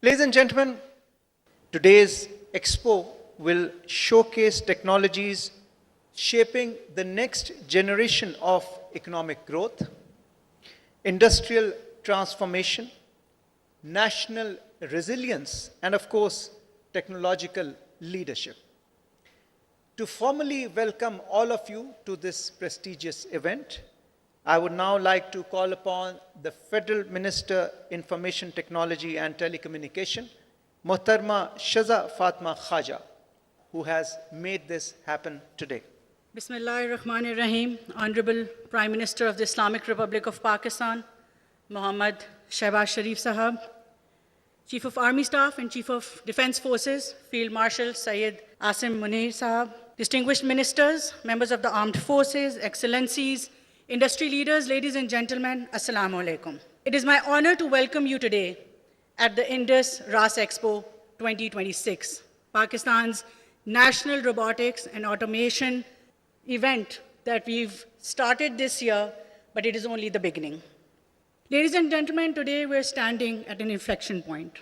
Ladies and gentlemen, today's expo will showcase technologies shaping the next generation of economic growth, industrial transformation, national resilience, and of course, technological leadership. To formally welcome all of you to this prestigious event, I would now like to call upon the Federal Minister, Information Technology and Telecommunication, Mohtarma Shaza Fatma Khaja, who has made this happen today. Bismillahir Rahmanir Rahim, Honorable Prime Minister of the Islamic Republic of Pakistan, Muhammad Shehbaz Sharif Sahab, Chief of Army Staff and Chief of Defense Forces, Field Marshal Syed Asim Munir Sahab, distinguished ministers, members of the armed forces, excellencies, industry leaders, ladies and gentlemen, Assalamu alaikum. It is my honor to welcome you today at the Indus RAS Expo 2026, Pakistan's national robotics and automation event that we've started this year, but it is only the beginning. Ladies and gentlemen, today we're standing at an inflection point.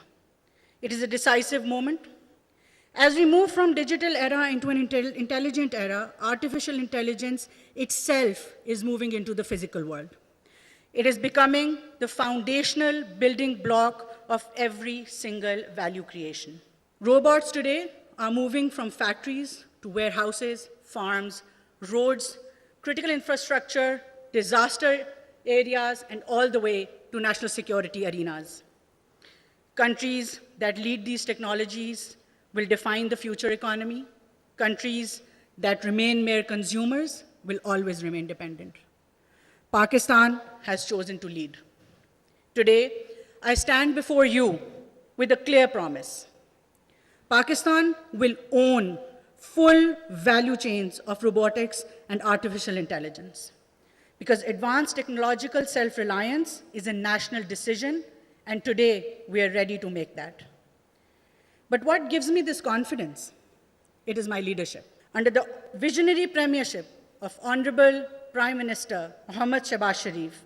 It is a decisive moment. As we move from digital era into an intelligent era, artificial intelligence itself is moving into the physical world. It is becoming the foundational building block of every single value creation. Robots today are moving from factories to warehouses, farms, roads, critical infrastructure, disaster areas, and all the way to national security arenas. Countries that lead these technologies will define the future economy. Countries that remain mere consumers will always remain dependent. Pakistan has chosen to lead. Today, I stand before you with a clear promise. Pakistan will own full value chains of robotics and artificial intelligence, because advanced technological self-reliance is a national decision, and today we are ready to make that. But what gives me this confidence? It is my leadership. Under the visionary premiership of Honorable Prime Minister Muhammad Shehbaz Sharif,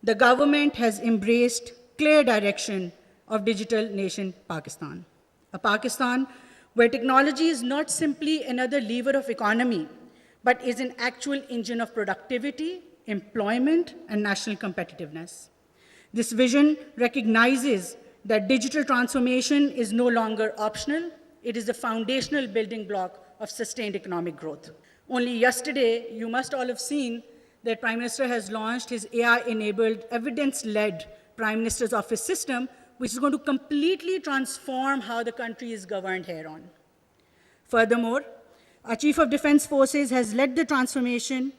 the government has embraced clear direction of digital nation Pakistan. A Pakistan where technology is not simply another lever of economy, but is an actual engine of productivity, employment, and national competitiveness. This vision recognizes that digital transformation is no longer optional. It is the foundational building block of sustained economic growth. Only yesterday, you must all have seen that Prime Minister has launched his AI-enabled, evidence-led Prime Minister's Office system, which is going to completely transform how the country is governed hereon. Furthermore, our Chief of Defense Forces has led the transformation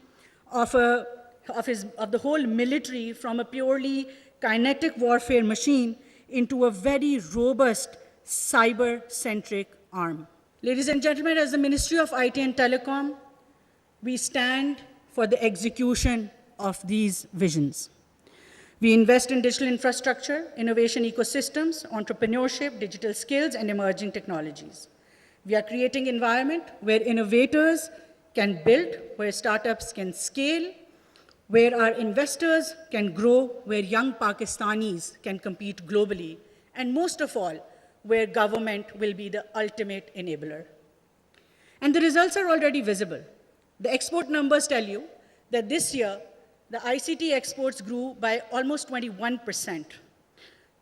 of the whole military from a purely kinetic warfare machine into a very robust cyber-centric arm. Ladies and gentlemen, as the Ministry of IT and Telecom, we stand for the execution of these visions. We invest in digital infrastructure, innovation ecosystems, entrepreneurship, digital skills, and emerging technologies. We are creating an environment where innovators can build, where startups can scale, where our investors can grow, where young Pakistanis can compete globally, and most of all, where government will be the ultimate enabler. And the results are already visible. The export numbers tell you that this year, the ICT exports grew by almost 21%.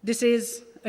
This is a